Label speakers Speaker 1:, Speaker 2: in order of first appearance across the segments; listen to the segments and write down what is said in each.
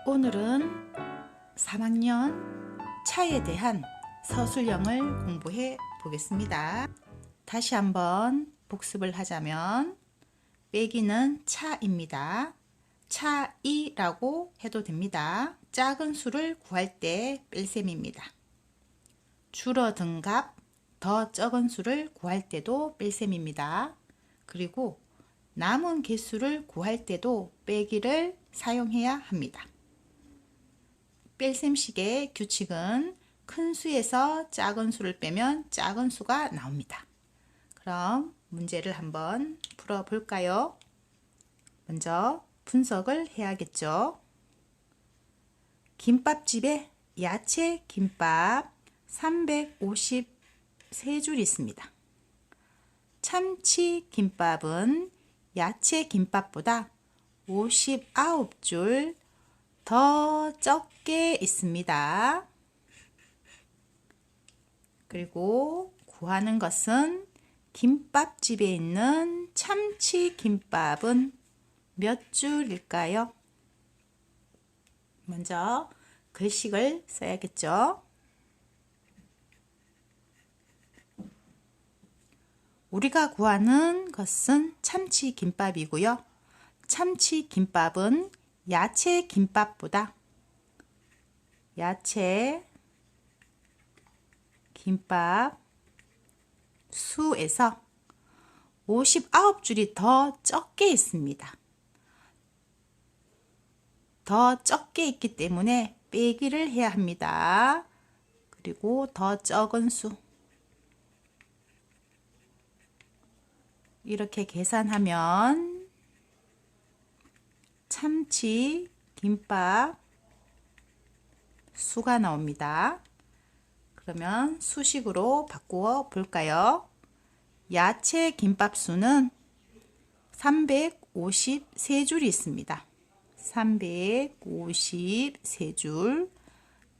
Speaker 1: 오늘은 3학년 차에 대한 서술형을 공부해 보겠습니다. 다시 한번 복습을 하자면 빼기는 차입니다. 차이라고 해도 됩니다. 작은 수를 구할 때 뺄셈입니다. 줄어든 값, 더 적은 수를 구할 때도 뺄셈입니다. 그리고 남은 개수를 구할 때도 빼기를 사용해야 합니다. 뺄셈식의 규칙은 큰 수에서 작은 수를 빼면 작은 수가 나옵니다. 그럼 문제를 한번 풀어 볼까요? 먼저 분석을 해야겠죠. 김밥집에 야채 김밥 353줄 있습니다. 참치 김밥은 야채 김밥보다 59줄 더 적게 있습니다. 그리고 구하는 것은 김밥집에 있는 참치 김밥은 몇 줄일까요? 먼저 글씨를 써야겠죠. 우리가 구하는 것은 참치 김밥이고요. 참치 김밥은 야채 김밥보다 야채 김밥 수에서 59줄이 더 적게 있습니다. 더 적게 있기 때문에 빼기를 해야 합니다. 그리고 더 적은 수 이렇게 계산하면 참치 김밥 수가 나옵니다. 그러면 수식으로 바꾸어 볼까요? 야채 김밥 수는 353줄이 있습니다. 353줄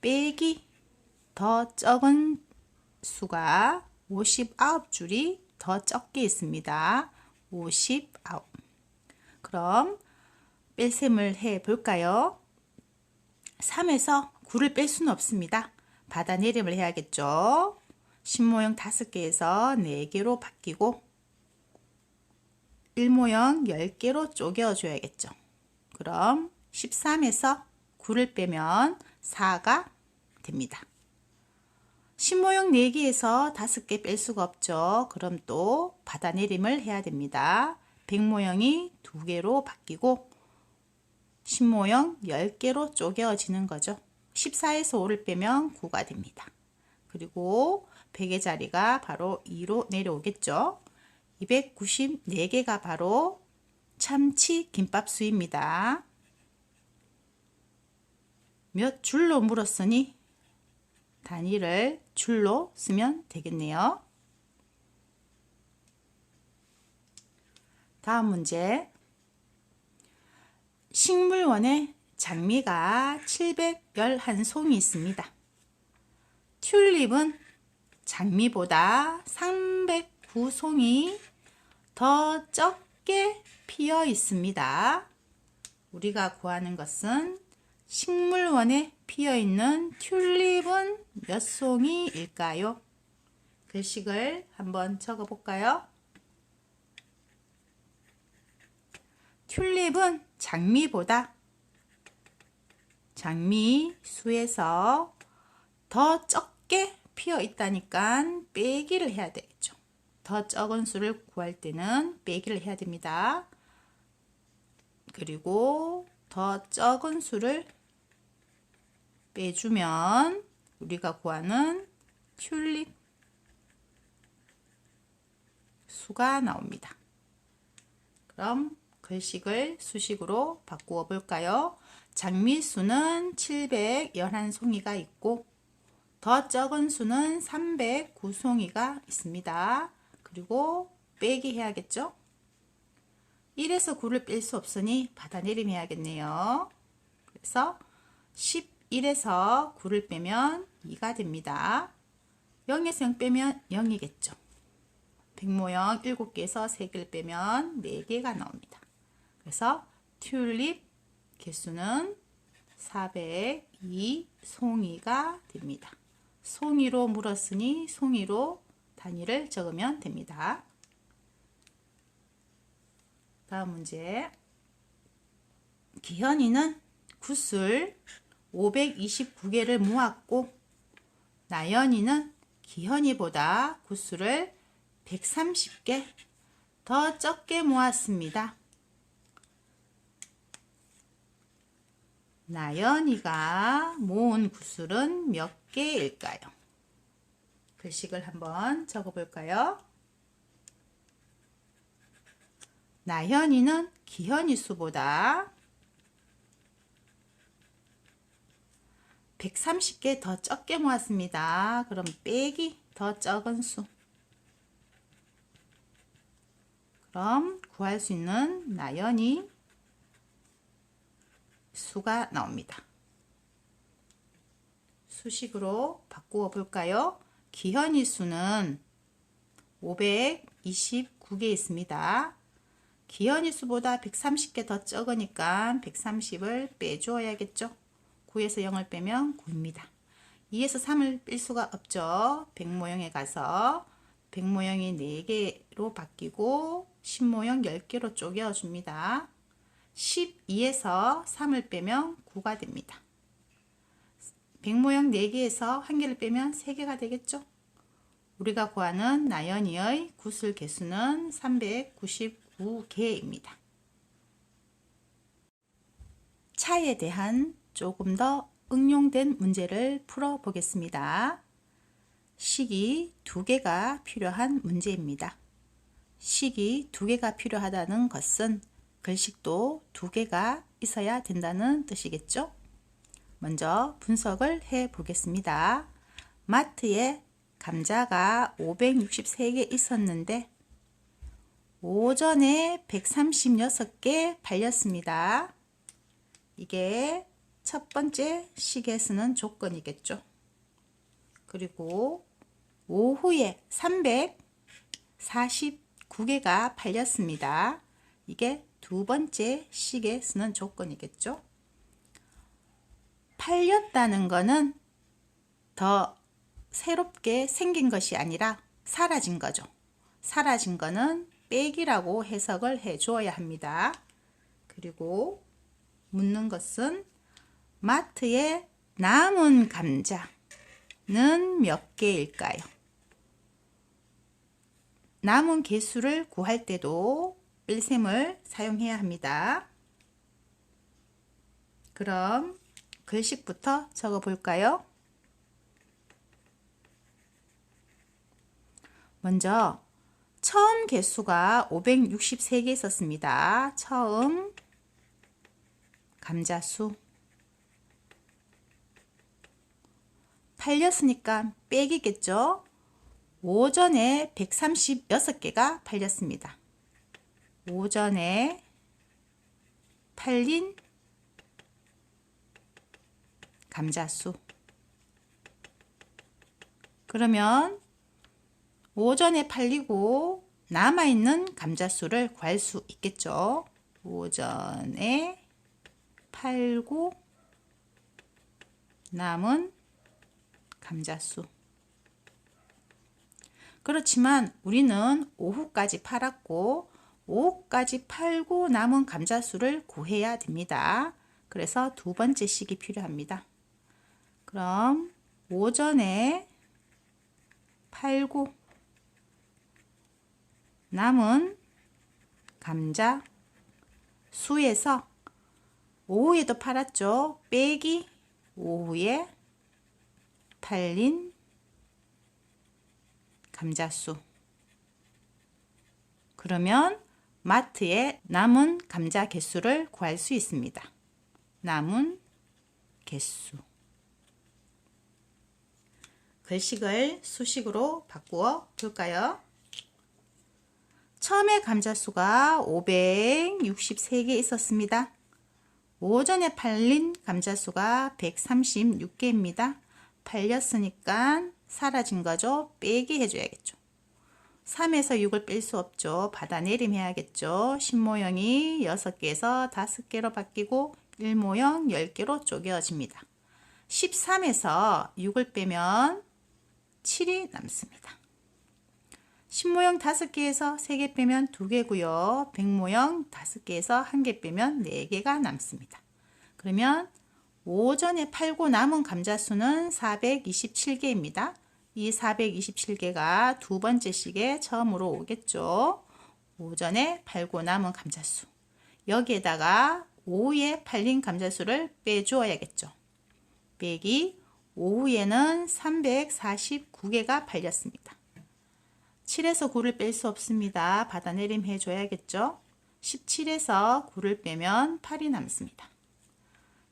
Speaker 1: 빼기 더 적은 수가 59줄이 더 적게 있습니다. 59. 그럼 뺄셈을 해 볼까요? 3에서 9를 뺄 수는 없습니다. 받아내림을 해야겠죠. 신모형 5개에서 4개로 바뀌고 1모형 10개로 쪼개 줘야겠죠. 그럼 13에서 9를 빼면 4가 됩니다. 신모형 4개에서 5개 뺄 수가 없죠. 그럼 또 받아내림을 해야 됩니다. 100모형이 2개로 바뀌고 신모형 10개로 쪼개어지는 거죠. 14에서 5를 빼면 9가 됩니다. 그리고 100의 자리가 바로 2로 내려오겠죠. 294개가 바로 참치 김밥 수입니다. 몇 줄로 물었으니 단위를 줄로 쓰면 되겠네요. 다음 문제. 식물원에 장미가 711송이 있습니다. 튤립은 장미보다 309송이 더 적게 피어 있습니다. 우리가 구하는 것은 식물원에 피어 있는 튤립은 몇 송이일까요? 글씨를 한번 적어 볼까요? 튤립은 장미보다 장미 수에서 더 적게 피어 있다니까 빼기를 해야 되겠죠. 더 적은 수를 구할 때는 빼기를 해야 됩니다. 그리고 더 적은 수를 빼주면 우리가 구하는 튤립 수가 나옵니다. 그럼 글식을 수식으로 바꾸어 볼까요? 장미 수는 711송이가 있고 더 적은 수는 309송이가 있습니다. 그리고 빼기 해야겠죠? 1에서 9를 뺄 수 없으니 받아내림 해야겠네요. 그래서 11에서 9를 빼면 2가 됩니다. 0에서 0 빼면 0이겠죠. 100모형 7개에서 3개를 빼면 4개가 나옵니다. 그래서 튤립 개수는 402 송이가 됩니다. 송이로 물었으니 송이로 단위를 적으면 됩니다. 다음 문제. 기현이는 굿을 529개를 모았고 나연이는 기현이보다 굿수를 130개 더 적게 모았습니다. 나연이가 모은 굿술은 몇 개일까요? 글씨를 한번 적어볼까요? 나연이는 기현이 수보다 130개 더 적게 모았습니다. 그럼 빼기 더 적은 수. 그럼 구할 수 있는 나연이 수가 나옵니다. 수식으로 바꾸어 볼까요? 기현이 수는 529개 있습니다. 기현이 수보다 130개 더 적으니까 130을 빼주어야겠죠. 9에서 0을 빼면 9입니다. 2에서 3을 뺄 수가 없죠. 100모형에 가서 100모형이 4개로 바뀌고 10모형 10개로 쪼개줍니다. 12에서 3을 빼면 9가 됩니다. 100모형 4개에서 1개를 빼면 3개가 되겠죠. 우리가 구하는 나연이의 굿술 개수는 399개입니다. 차에 대한 조금 더 응용된 문제를 풀어 보겠습니다. 식이 2개가 필요한 문제입니다. 식이 2개가 필요하다는 것은 글식도 2개가 있어야 된다는 뜻이겠죠? 먼저 분석을 해 보겠습니다. 마트에 감자가 563개 있었는데 오전에 136개 팔렸습니다. 이게 첫 번째 식에 쓰는 조건이겠죠. 그리고 오후에 349개가 팔렸습니다. 이게 두 번째 식에 쓰는 조건이겠죠. 팔렸다는 거는 더 새롭게 생긴 것이 아니라 사라진 거죠. 사라진 거는 빼기라고 해석을 해 주어야 합니다. 그리고 묻는 것은 마트에 남은 감자는 몇 개일까요? 남은 개수를 구할 때도 일셈을 사용해야 합니다. 그럼 글식부터 적어 볼까요? 먼저 처음 개수가 563개 있었습니다. 처음 감자수. 팔렸으니까 빼기겠죠. 오전에 136개가 팔렸습니다. 오전에 팔린 감자수. 그러면 오전에 팔리고 남아있는 감자수를 구할 수 있겠죠. 오전에 팔고 남은 감자수. 그렇지만 우리는 오후까지 팔았고 오후까지 팔고 남은 감자수를 구해야 됩니다. 그래서 두 번째 식이 필요합니다. 그럼 오전에 팔고 남은 감자 수에서 오후에도 팔았죠. 빼기 오후에 팔린 감자수. 그러면 마트에 남은 감자 개수를 구할 수 있습니다. 남은 개수. 글식을 수식으로 바꾸어 볼까요? 처음에 감자수가 563개 있었습니다. 오전에 팔린 감자수가 136개입니다. 팔렸으니까 사라진 거죠. 빼기 해줘야겠죠. 3에서 6을 뺄 수 없죠. 받아내림 해야겠죠. 신모형이 6개에서 5개로 바뀌고 1모형 10개로 쪼개어집니다. 13에서 6을 빼면 7이 남습니다. 10모형 5개에서 3개 빼면 2개고요. 100모형 5개에서 1개 빼면 4개가 남습니다. 그러면 오전에 팔고 남은 감자수는 427개입니다. 이 427개가 두 번째 식에 처음으로 오겠죠. 오전에 팔고 남은 감자수. 여기에다가 오후에 팔린 감자수를 빼주어야겠죠. 빼기 오후에는 349개가 팔렸습니다. 7에서 9를 뺄 수 없습니다. 받아내림 해줘야겠죠. 17에서 9를 빼면 8이 남습니다.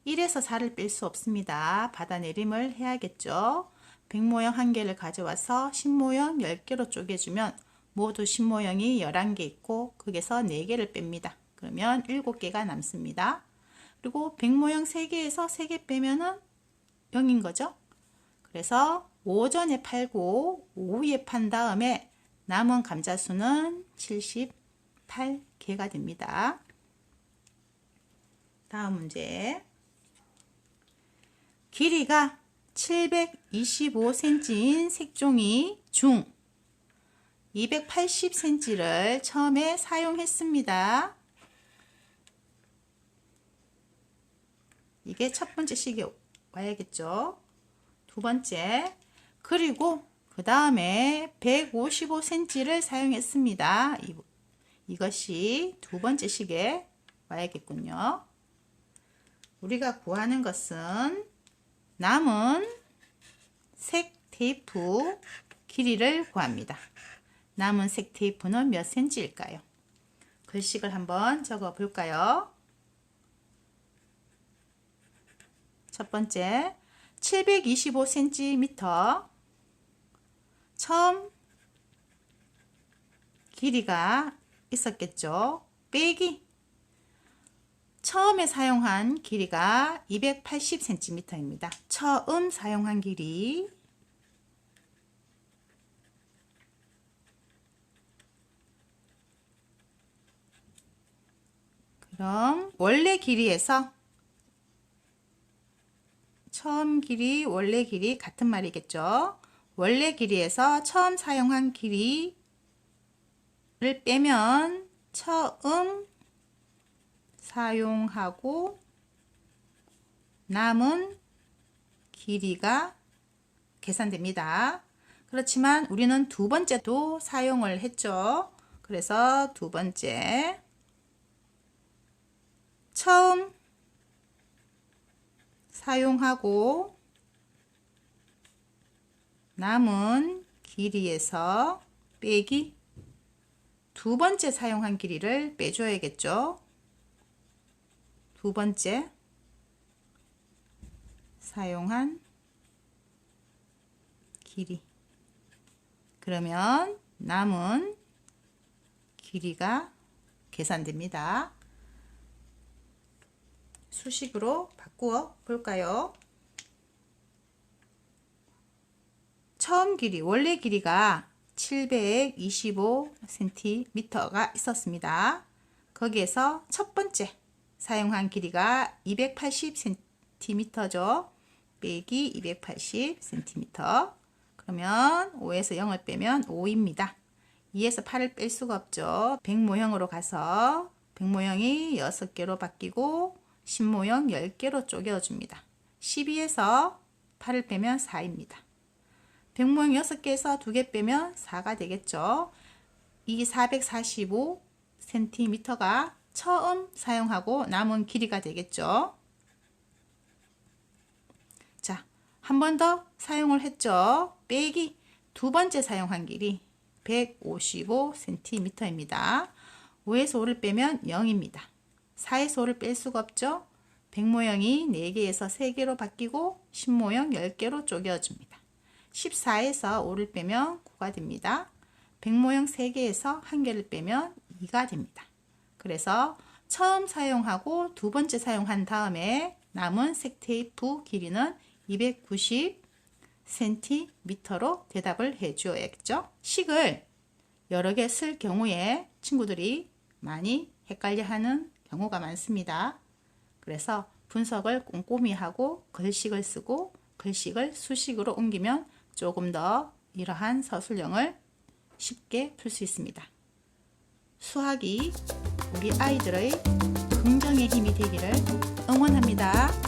Speaker 1: 1에서 4를 뺄 수 없습니다. 받아내림을 해야겠죠. 100모형 1개를 가져와서 10모형 10개로 쪼개주면 모두 10모형이 11개 있고 거기서 4개를 뺍니다. 그러면 7개가 남습니다. 그리고 100모형 3개에서 3개 빼면은 0인 거죠. 그래서 오전에 팔고 오후에 판 다음에 남은 감자수는 78개가 됩니다. 다음 문제. 길이가 725cm인 색종이 중 280cm를 처음에 사용했습니다. 이게 첫 번째 식에 와야겠죠. 두 번째, 그리고 그 다음에 155cm를 사용했습니다. 이것이 두 번째 식에 와야겠군요. 우리가 구하는 것은 남은 색 테이프 길이를 구합니다. 남은 색 테이프는 몇 cm일까요? 글씨를 한번 적어 볼까요? 첫 번째, 725cm. 처음 길이가 있었겠죠. 빼기 처음에 사용한 길이가 280cm입니다. 처음 사용한 길이 그럼 원래 길이에서 처음 길이, 원래 길이 같은 말이겠죠. 원래 길이에서 처음 사용한 길이를 빼면 처음 사용하고 남은 길이가 계산됩니다. 그렇지만 우리는 두 번째도 사용을 했죠. 그래서 두 번째 처음 사용하고 남은 길이에서 빼기 두 번째 사용한 길이를 빼줘야겠죠. 두 번째 사용한 길이. 그러면 남은 길이가 계산됩니다. 수식으로 바꾸어 볼까요? 처음 길이, 원래 길이가 725cm가 있었습니다. 거기에서 첫 번째 사용한 길이가 280cm죠. 빼기 280cm. 그러면 5에서 0을 빼면 5입니다. 2에서 8을 뺄 수가 없죠. 100모형으로 가서 100모형이 6개로 바뀌고 10모형 10개로 쪼개줍니다. 12에서 8을 빼면 4입니다. 100모형 6개에서 2개 빼면 4가 되겠죠. 이 445cm가 처음 사용하고 남은 길이가 되겠죠. 자, 한 번 더 사용을 했죠. 빼기 두 번째 사용한 길이 155cm입니다. 5에서 5를 빼면 0입니다. 4에서 5를 뺄 수가 없죠. 100모형이 4개에서 3개로 바뀌고 10모형 10개로 쪼개줍니다. 14에서 5를 빼면 9가 됩니다. 100모형 3개에서 1개를 빼면 2가 됩니다. 그래서 처음 사용하고 두 번째 사용한 다음에 남은 색 테이프 길이는 290cm로 대답을 해 주어야겠죠. 식을 여러 개 쓸 경우에 친구들이 많이 헷갈려 하는 경우가 많습니다. 그래서 분석을 꼼꼼히 하고 글식을 쓰고 글식을 수식으로 옮기면 조금 더 이러한 서술형을 쉽게 풀 수 있습니다. 수학이 우리 아이들의 긍정의 힘이 되기를 응원합니다.